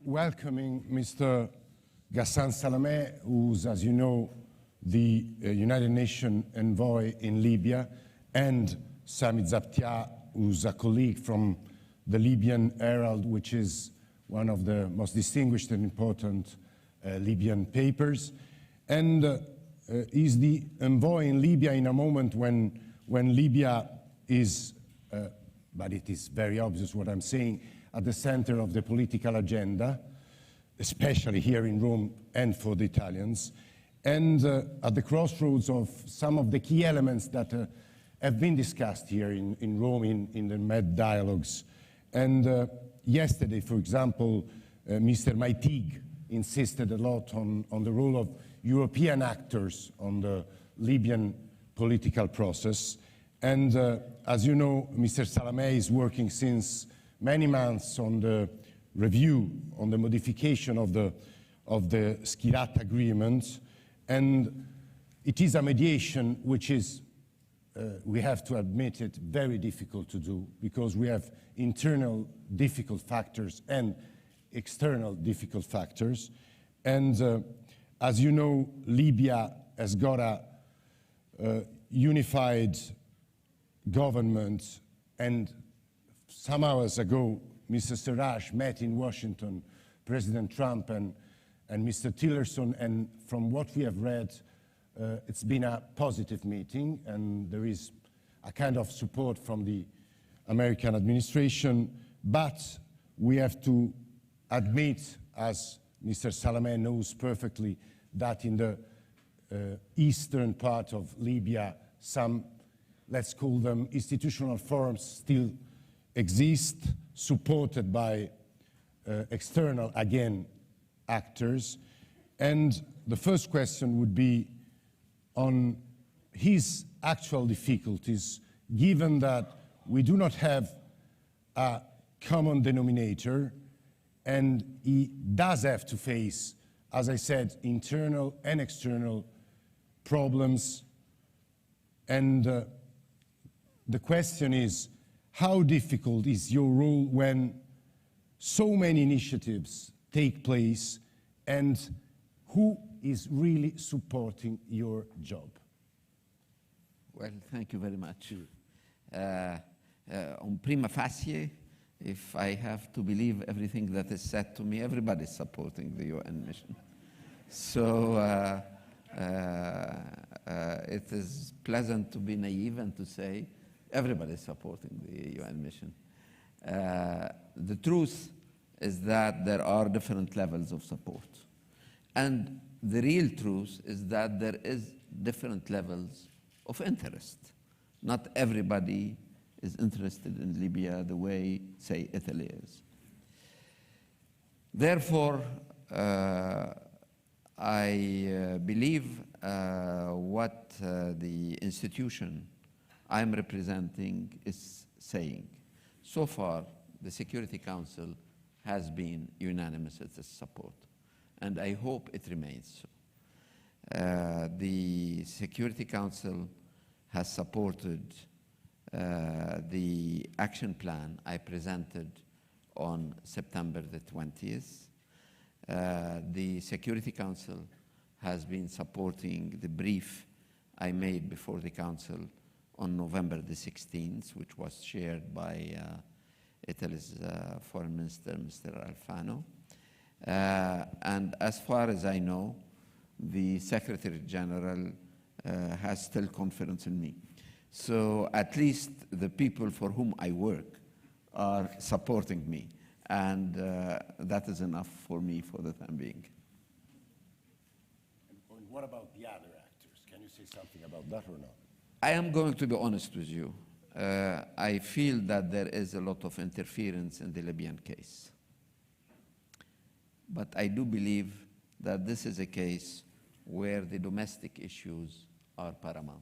welcoming Mr. Ghassan Salamé, who's, as you know, the United Nations envoy in Libya, and Sami ZAPTIA, who's a colleague from the Libyan Herald, which is one of the most distinguished and important Libyan papers. And is the envoy in Libya in a moment when Libya is, but it is very obvious what I'm saying, at the center of the political agenda, especially here in Rome and for the Italians, and at the crossroads of some of the key elements that have been discussed here in Rome in the Med dialogues. And yesterday, for example, Mr. Maitig insisted a lot on the role of European actors on the Libyan political process. And as you know, Mr. Salamé is working since many months on the review, on the modification of the Skirat agreement. And it is a mediation which is, we have to admit it, very difficult to do, because we have internal difficult factors and external difficult factors. And as you know, Libya has got a unified government, and some hours ago, Mr. Serraj met in Washington President Trump and Mr. Tillerson, and from what we have read, it's been a positive meeting, and there is a kind of support from the American administration, but we have to admit, as Mr. Salamé knows perfectly, that in the eastern part of Libya, some, let's call them institutional forms, still exist, supported by external, again, actors. And the first question would be on his actual difficulties, given that we do not have a common denominator, and he does have to face, as I said, internal and external problems. And the question is, how difficult is your role when so many initiatives take place, and who is really supporting your job? Well, thank you very much. On prima facie, if I have to believe everything that is said to me, everybody is supporting the UN mission. So it is pleasant to be naive and to say everybody is supporting the UN mission. The truth is that there are different levels of support. And the real truth is that there is different levels of interest. Not everybody is interested in Libya the way, say, Italy is. Therefore, I believe what the institution I'm representing is saying. So far, the Security Council has been unanimous in its support, and I hope it remains so. The Security Council has supported the action plan I presented on September the 20th. The Security Council has been supporting the brief I made before the Council on November the 16th, which was shared by Italy's Foreign Minister, Mr. Alfano. And as far as I know, the Secretary General has still confidence in me. So at least the people for whom I work are supporting me. And that is enough for me for the time being. And what about the other actors? Can you say something about that or not? I am going to be honest with you. I feel that there is a lot of interference in the Libyan case. But I do believe that this is a case where the domestic issues are paramount.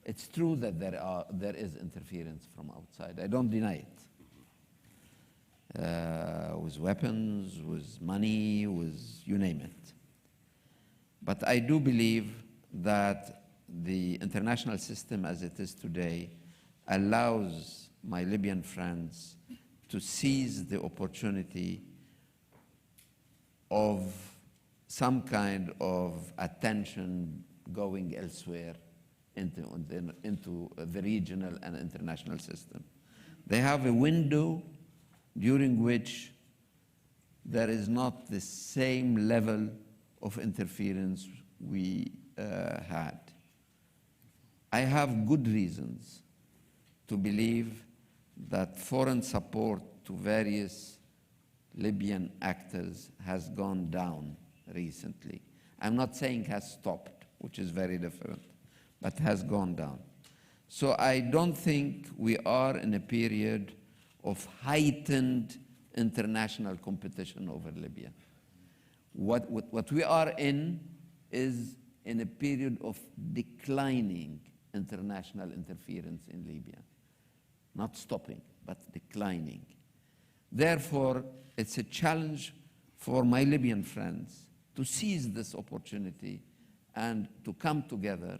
It's true that there is interference from outside. I don't deny it. With weapons, with money, with you name it. But I do believe that the international system as it is today allows my Libyan friends to seize the opportunity of some kind of attention going elsewhere into the regional and international system. They have a window during which there is not the same level of interference we had. I have good reasons to believe that foreign support to various Libyan actors has gone down recently. I'm not saying has stopped, which is very different, but has gone down. So I don't think we are in a period of heightened international competition over Libya. What we are in is in a period of declining international interference in Libya. Not stopping, but declining. Therefore, it's a challenge for my Libyan friends to seize this opportunity and to come together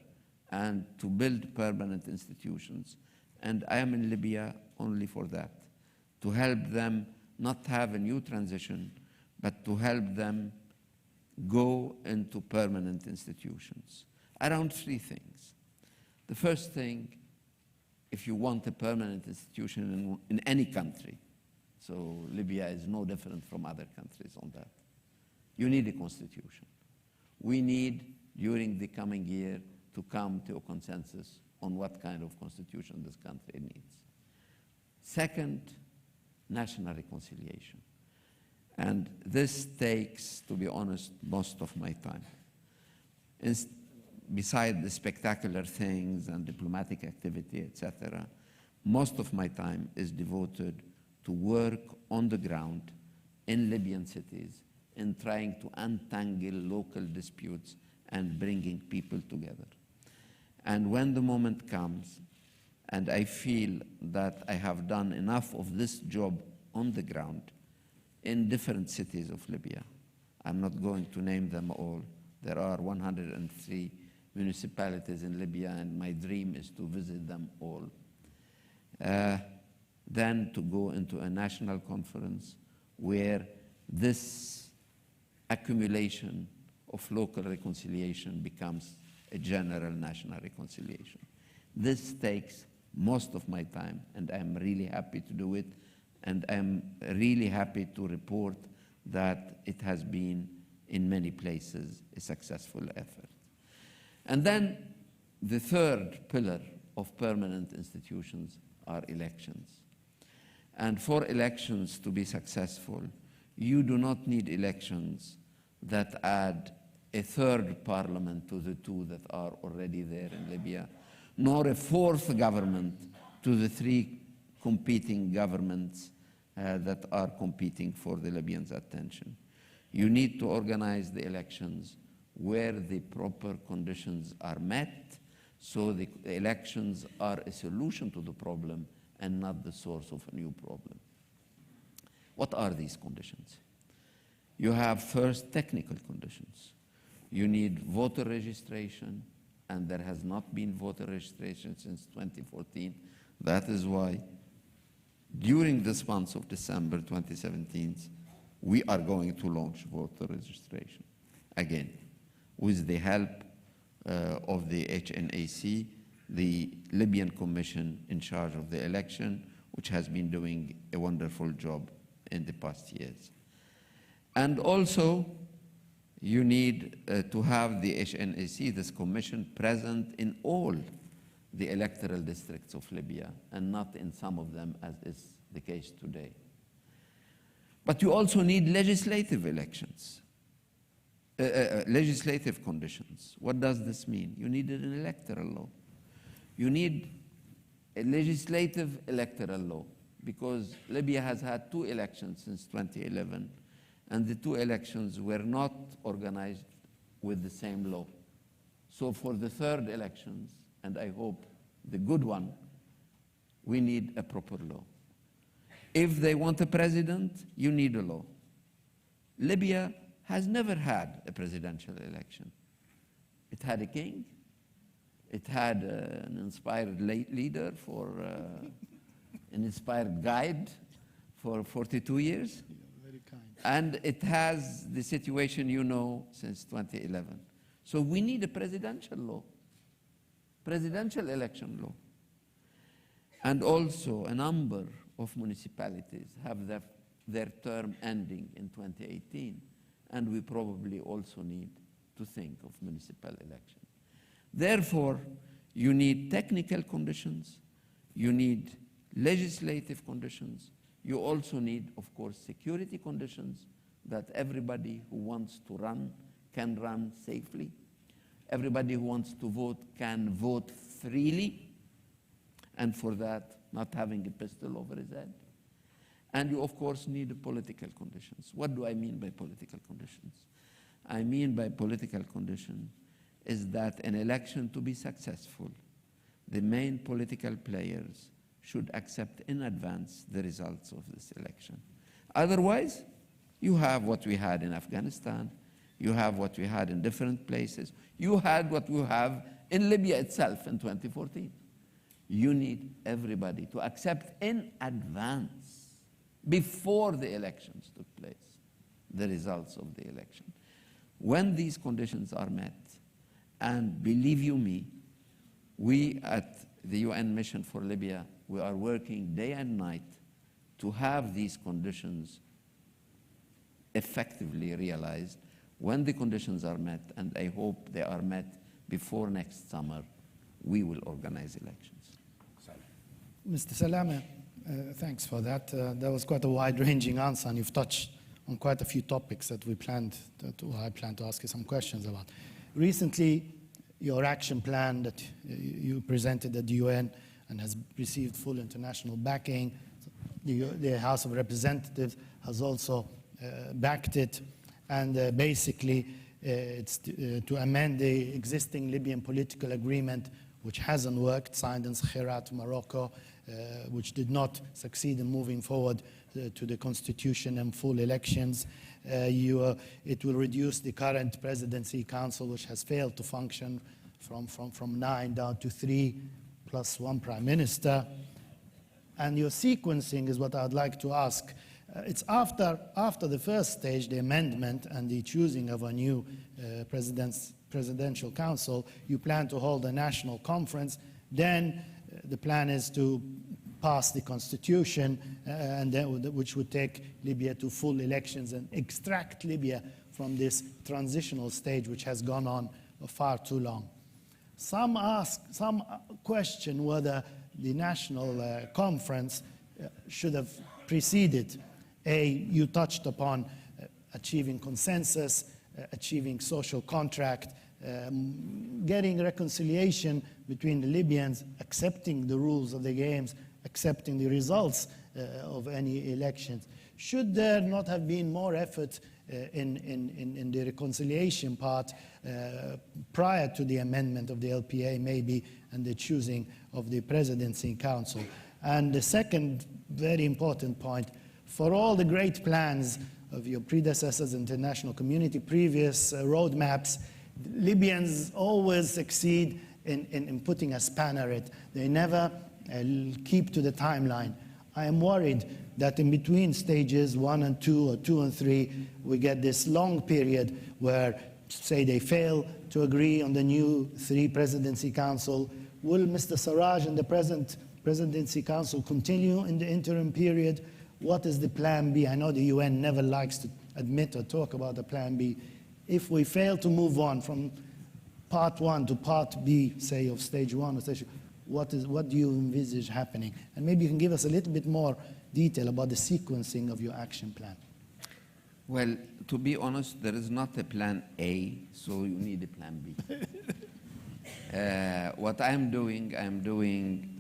and to build permanent institutions. And I am in Libya only for that, to help them not have a new transition, but to help them go into permanent institutions around three things. The first thing, if you want a permanent institution in any country, so Libya is no different from other countries on that, you need a constitution. We need, during the coming year, to come to a consensus on what kind of constitution this country needs. Second, national reconciliation. And this takes, to be honest, most of my time. Beside the spectacular things and diplomatic activity, etc., most of my time is devoted to work on the ground in Libyan cities in trying to untangle local disputes and bringing people together. And when the moment comes, and I feel that I have done enough of this job on the ground in different cities of Libya, I'm not going to name them all. There are 103 municipalities in Libya, and my dream is to visit them all. Then to go into a national conference where this accumulation of local reconciliation becomes a general national reconciliation. This takes most of my time, and I'm really happy to do it, and I'm really happy to report that it has been, in many places, a successful effort. And then the third pillar of permanent institutions are elections. And for elections to be successful, you do not need elections that add a third parliament to the two that are already there in Libya, nor a fourth government to the three competing governments that are competing for the Libyans' attention. You need to organize the elections where the proper conditions are met, so the elections are a solution to the problem and not the source of a new problem. What are these conditions? You have first technical conditions. You need voter registration, and there has not been voter registration since 2014. That is why during this month of December 2017, we are going to launch voter registration again, with the help of the HNAC, the Libyan Commission in charge of the election, which has been doing a wonderful job in the past years. And also, you need to have the HNAC, this commission, present in all the electoral districts of Libya, and not in some of them, as is the case today. But you also need legislative elections, legislative conditions. What does this mean? You need an electoral law. You need a legislative electoral law, because Libya has had 2 elections since 2011, and the 2 elections were not organized with the same law. So for the third elections, and I hope the good one, we need a proper law. If they want a president, you need a law. Libya has never had a presidential election. It had a king. It had an inspired leader for an inspired guide for 42 years. And it has the situation you know since 2011. So we need a presidential law, presidential election law. And also a number of municipalities have their term ending in 2018, and we probably also need to think of municipal elections. Therefore, you need technical conditions, you need legislative conditions, you also need, of course, security conditions that everybody who wants to run can run safely. Everybody who wants to vote can vote freely, and for that, not having a pistol over his head. And you, of course, need political conditions. What do I mean by political conditions? I mean by political condition is that an election to be successful, the main political players should accept in advance the results of this election. Otherwise, you have what we had in Afghanistan, you have what we had in different places, you had what we have in Libya itself in 2014. You need everybody to accept in advance, before the elections took place, the results of the election. When these conditions are met, and believe you me, we at the UN Mission for Libya, we are working day and night to have these conditions effectively realized. When the conditions are met, and I hope they are met before next summer, we will organize elections. Mr. Salamé, thanks for that. That was quite a wide-ranging answer, and you've touched on quite a few topics that I plan to ask you some questions about. Recently, your action plan that you presented at the UN and has received full international backing, the House of Representatives has also backed it, and basically it's to amend the existing Libyan political agreement, which hasn't worked, signed in Herald, Morocco, which did not succeed in moving forward to the constitution and full elections. It will reduce the current presidency council, which has failed to function, from 9 down to 3, plus 1 prime minister. And your sequencing is what I'd like to ask. It's after the first stage, the amendment and the choosing of a new presidential council, you plan to hold a national conference. Then the plan is to pass the constitution, and then, which would take Libya to full elections and extract Libya from this transitional stage, which has gone on far too long. Some question whether the national conference should have preceded. You touched upon achieving consensus, achieving social contract, getting reconciliation between the Libyans, accepting the rules of the games, accepting the results of any elections. Should there not have been more effort in the reconciliation part prior to the amendment of the LPA, maybe, and the choosing of the presidency council? And the second very important point, for all the great plans of your predecessors, international community, previous roadmaps, Libyans always succeed in putting a spanner in it. They never keep to the timeline. I am worried that in between stages 1 and 2 or 2 and 3, we get this long period where, say, they fail to agree on the new 3 presidency council. Will Mr. Sarraj and the present presidency council continue in the interim period? What is the plan B? I know the UN never likes to admit or talk about the plan B. If we fail to move on from part 1 to part B, say, of stage 1 or stage 2, what do you envisage happening? And maybe you can give us a little bit more detail about the sequencing of your action plan. Well, to be honest, there is not a plan A, so you need a plan B. What I'm doing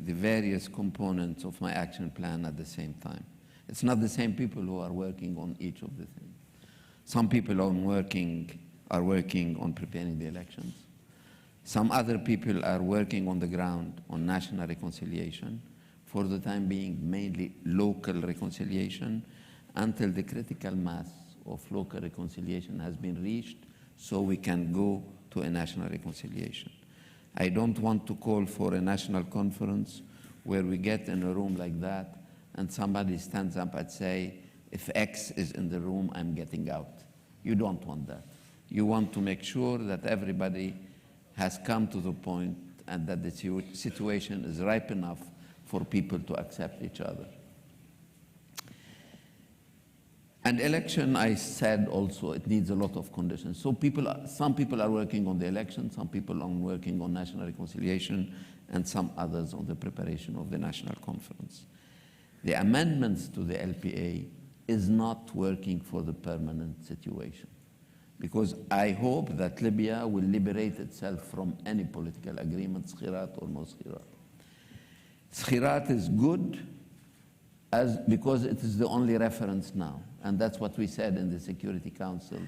the various components of my action plan at the same time. It's not the same people who are working on each of the things. Some people are working on preparing the elections. Some other people are working on the ground on national reconciliation, for the time being mainly local reconciliation, until the critical mass of local reconciliation has been reached, so we can go to a national reconciliation. I don't want to call for a national conference where we get in a room like that and somebody stands up and say, if X is in the room, I'm getting out. You don't want that. You want to make sure that everybody has come to the point and that the situation is ripe enough for people to accept each other. And election, I said also, it needs a lot of conditions. So some people are working on the election, some people are working on national reconciliation, and some others on the preparation of the national conference. The amendments to the LPA is not working for the permanent situation, because I hope that Libya will liberate itself from any political agreement, Skhirat or no Skhirat. Skhirat is good because it is the only reference now, and that's what we said in the Security Council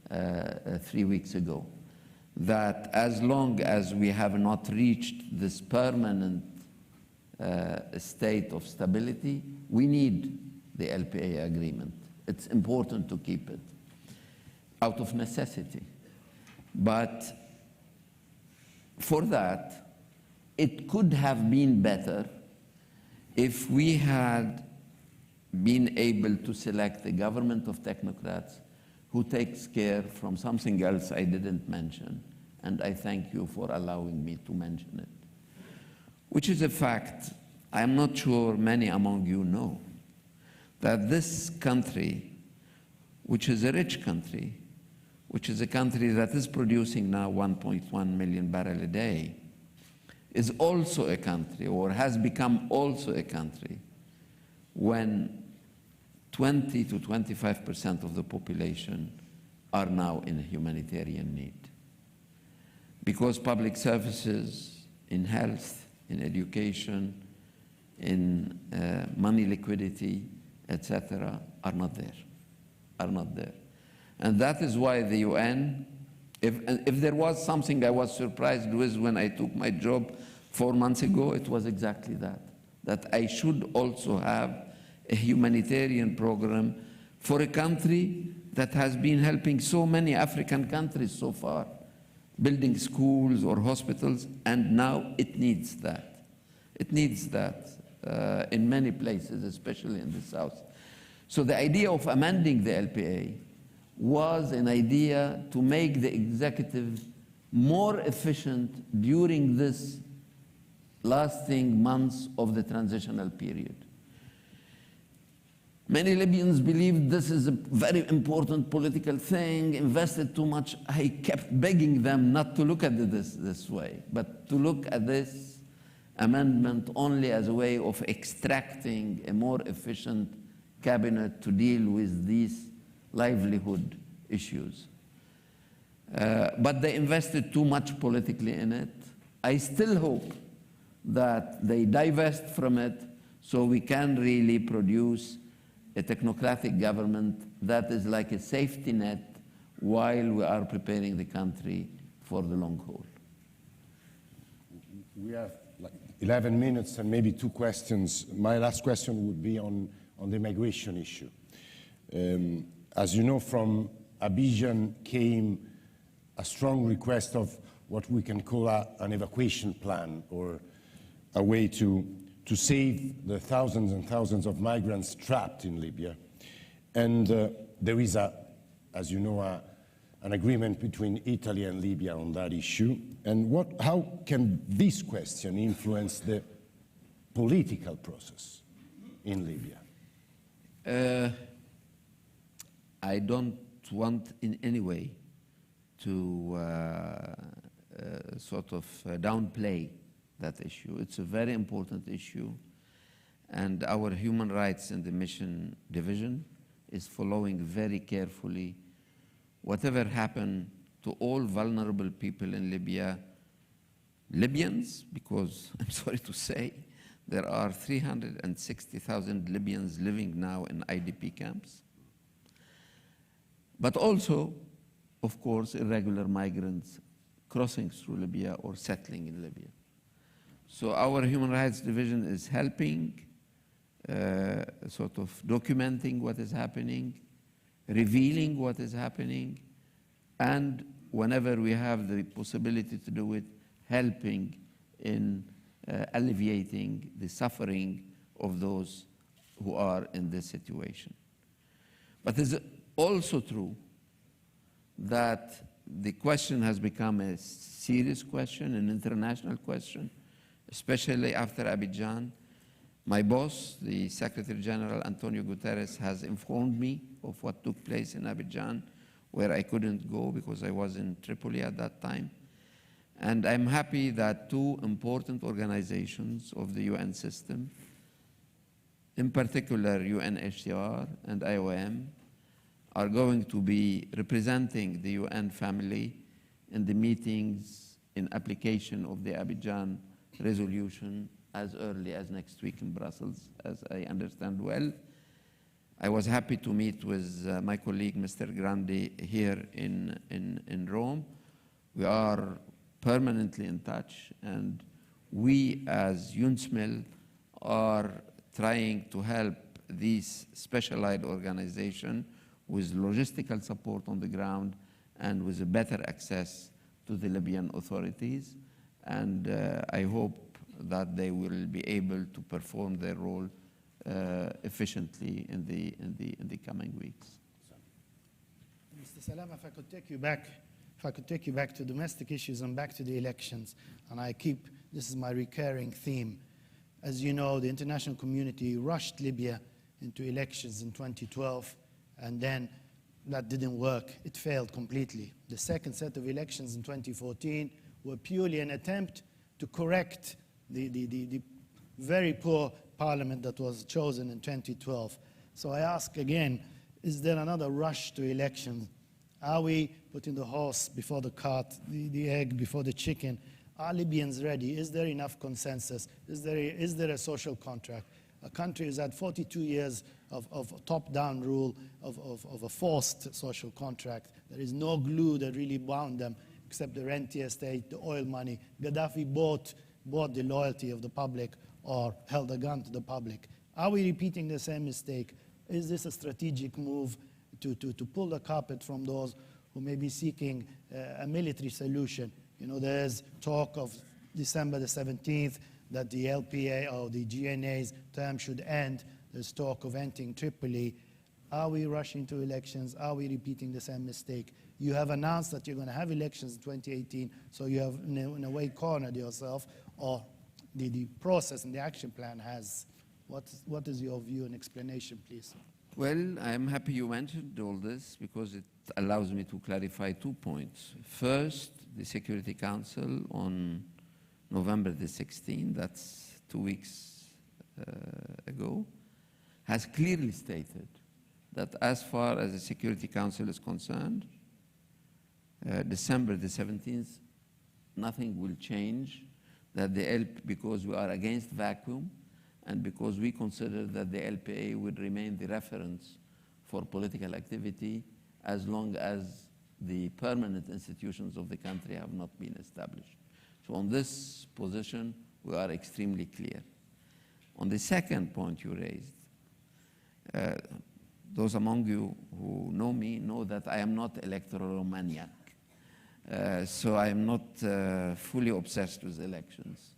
3 weeks ago, that as long as we have not reached this permanent state of stability, we need the LPA agreement. It's important to keep it out of necessity. But for that, it could have been better if we had been able to select a government of technocrats who takes care from something else I didn't mention, and I thank you for allowing me to mention it, which is a fact I'm not sure many among you know, that this country, which is a rich country, which is a country that is producing now 1.1 million barrels a day, is also a country, or has become also a country, when 20 to 25% of the population are now in humanitarian need. Because public services in health, in education, in money liquidity, etc., are not there. And that is why the UN, if there was something I was surprised with when I took my job 4 months ago, it was exactly that I should also have a humanitarian program for a country that has been helping so many African countries so far, building schools or hospitals, and now it needs that. It needs that in many places, especially in the south. So the idea of amending the LPA was an idea to make the executive more efficient during this lasting months of the transitional period. Many Libyans believed this is a very important political thing, invested too much. I kept begging them not to look at this way, but to look at this amendment only as a way of extracting a more efficient cabinet to deal with these livelihood issues. But they invested too much politically in it. I still hope that they divest from it so we can really produce a technocratic government that is like a safety net while we are preparing the country for the long haul. We have like 11 minutes and maybe 2 questions. My last question would be on the migration issue. As you know, from Abidjan came a strong request of what we can call an evacuation plan, or a way to save the thousands and thousands of migrants trapped in Libya. And there is, as you know, an agreement between Italy and Libya on that issue. And how can this question influence the political process in Libya? I don't want in any way to sort of downplay that issue. It's a very important issue, and our human rights and the mission division is following very carefully whatever happened to all vulnerable people in Libya, Libyans, because I'm sorry to say, there are 360,000 Libyans living now in IDP camps, but also, of course, irregular migrants crossing through Libya or settling in Libya. So our Human Rights Division is helping, sort of documenting what is happening, revealing what is happening, and whenever we have the possibility to do it, helping in alleviating the suffering of those who are in this situation. But it's also true that the question has become a serious question, an international question, especially after Abidjan. My boss, the Secretary General Antonio Guterres, has informed me of what took place in Abidjan, where I couldn't go because I was in Tripoli at that time. And I'm happy that two important organizations of the UN system, in particular UNHCR and IOM, are going to be representing the UN family in the meetings in application of the Abidjan resolution as early as next week in Brussels, as I understand well. I was happy to meet with my colleague, Mr. Grandi, here in Rome. We are permanently in touch, and we as UNSMIL are trying to help these specialized organizations with logistical support on the ground and with a better access to the Libyan authorities. And I hope that they will be able to perform their role efficiently in the coming weeks. Mr. Salam, if I could take you back to domestic issues and back to the elections, and this is my recurring theme. As you know, the international community rushed Libya into elections in 2012, and then that didn't work. It failed completely. The second set of elections in 2014 were purely an attempt to correct the very poor parliament that was chosen in 2012. So I ask again, is there another rush to elections? Are we putting the horse before the cart, the egg before the chicken? Are Libyans ready? Is there enough consensus? Is there a social contract? A country has had 42 years of top-down rule, of a forced social contract. There is no glue that really bound them except the rentier state, the oil money. Gaddafi bought the loyalty of the public or held a gun to the public. Are we repeating the same mistake? Is this a strategic move to pull the carpet from those who may be seeking a military solution? You know, there's talk of December the 17th that the LPA or the GNA's term should end. There's talk of ending Tripoli. Are we rushing to elections? Are we repeating the same mistake? You have announced that you're going to have elections in 2018, so you have in a way cornered yourself, or the process and the action plan has. What is your view and explanation, please? Well, I'm happy you mentioned all this because it allows me to clarify 2 points. First, the Security Council on November the 16th, that's 2 weeks ago, has clearly stated that as far as the Security Council is concerned, December the 17th, nothing will change, that because we are against vacuum and because we consider that the LPA would remain the reference for political activity as long as the permanent institutions of the country have not been established. So on this position, we are extremely clear. On the second point you raised, those among you who know me know that I am not electoral maniac. So I am not fully obsessed with elections.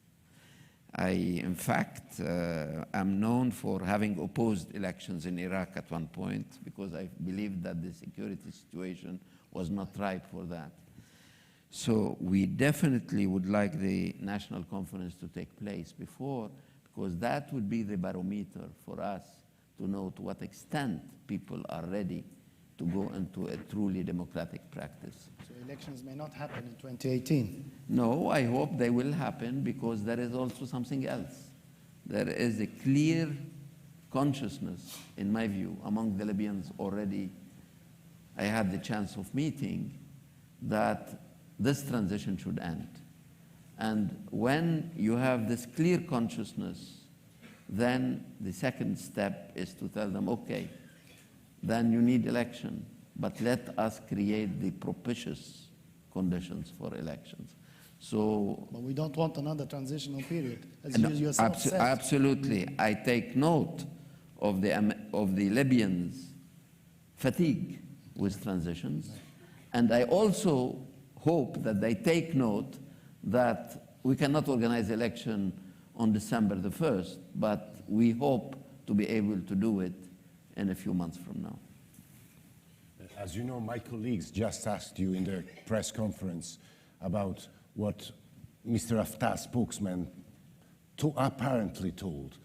In fact, am known for having opposed elections in Iraq at one point because I believed that the security situation was not ripe for that. So we definitely would like the national conference to take place before, because that would be the barometer for us to know to what extent people are ready to go into a truly democratic practice. So elections may not happen in 2018? No, I hope they will happen because there is also something else. There is a clear consciousness, in my view, among the Libyans already. I had the chance of meeting that this transition should end. And when you have this clear consciousness, then the second step is to tell them, okay, then you need election, but let us create the propitious conditions for elections. So, but we don't want another transitional period, as you yourself said. Absolutely. I take note of the Libyans' fatigue with transitions, and I also hope that they take note that we cannot organize election on December the 1st, but we hope to be able to do it in a few months from now. As you know, my colleagues just asked you in the press conference about what Mr. Haftar's spokesman apparently told.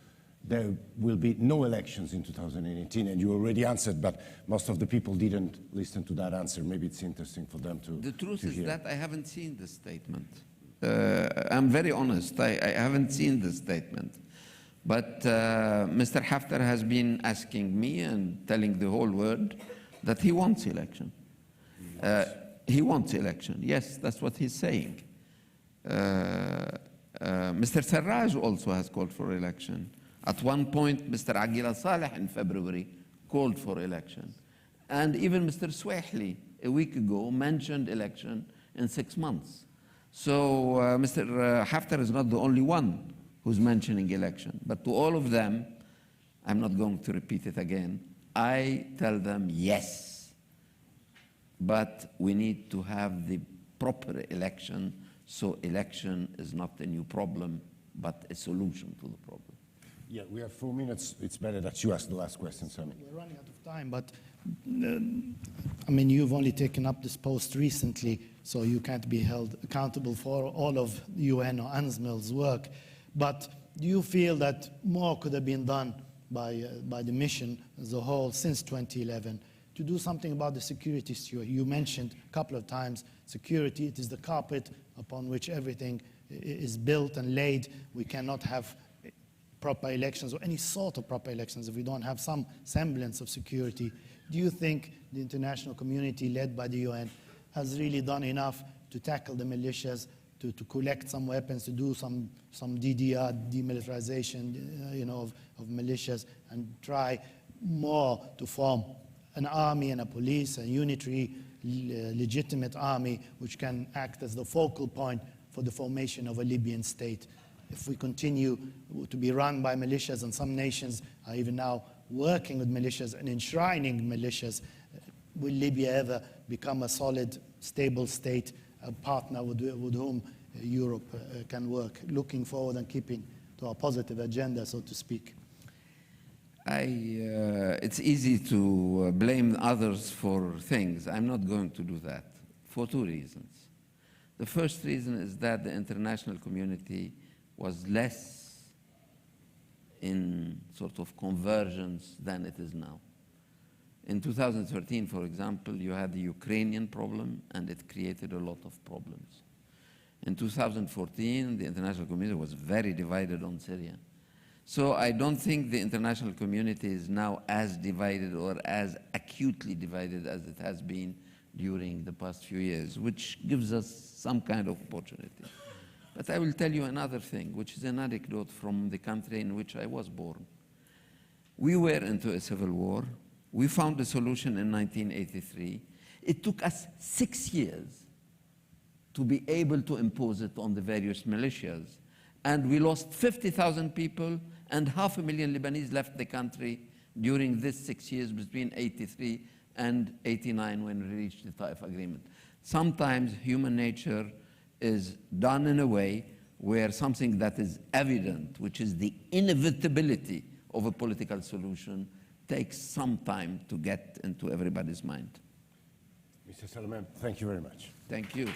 There will be no elections in 2018, and you already answered, but most of the people didn't listen to that answer. Maybe it's interesting for them to The truth to is hear. that I haven't seen the statement. I'm very honest, I haven't seen the statement. But Mr. Haftar has been asking me and telling the whole world that he wants election. He wants election, yes, that's what he's saying. Mr. Sarraj also has called for election. At one point, Mr. Aguila Saleh in February called for election. And even Mr. Swahili, a week ago, mentioned election in 6 months. So Mr. Haftar is not the only one who's mentioning election. But to all of them, I'm not going to repeat it again, I tell them yes. But we need to have the proper election, so election is not a new problem, but a solution to the problem. Yeah, we have 4 minutes. It's better that you ask the last question, Sami. We're running out of time, but I mean, you've only taken up this post recently, so you can't be held accountable for all of UN or UNSMIL's work. But do you feel that more could have been done by the mission as a whole since 2011 to do something about the security issue? You mentioned a couple of times security. It is the carpet upon which everything is built and laid. We cannot have proper elections or any sort of proper elections if we don't have some semblance of security. Do you think the international community led by the UN has really done enough to tackle the militias, to collect some weapons, to do some DDR, demilitarization of militias, and try more to form an army and a police, a unitary, legitimate army which can act as the focal point for the formation of a Libyan state? If we continue to be run by militias, and some nations are even now working with militias and enshrining militias, will Libya ever become a solid, stable state, a partner with whom Europe can work, looking forward and keeping to our positive agenda, so to speak? It's easy to blame others for things. I'm not going to do that for 2 reasons. The first reason is that the international community was less in sort of convergence than it is now. In 2013, for example, you had the Ukrainian problem, and it created a lot of problems. In 2014, the international community was very divided on Syria. So I don't think the international community is now as divided or as acutely divided as it has been during the past few years, which gives us some kind of opportunity. But I will tell you another thing, which is an anecdote from the country in which I was born. We were into a civil war. We found a solution in 1983. It took us 6 years to be able to impose it on the various militias. And we lost 50,000 people, and 500,000 Lebanese left the country during this 6 years between 83 and 89 when we reached the Taif Agreement. Sometimes human nature is done in a way where something that is evident, which is the inevitability of a political solution, takes some time to get into everybody's mind. Mr. Salamé, thank you very much. Thank you.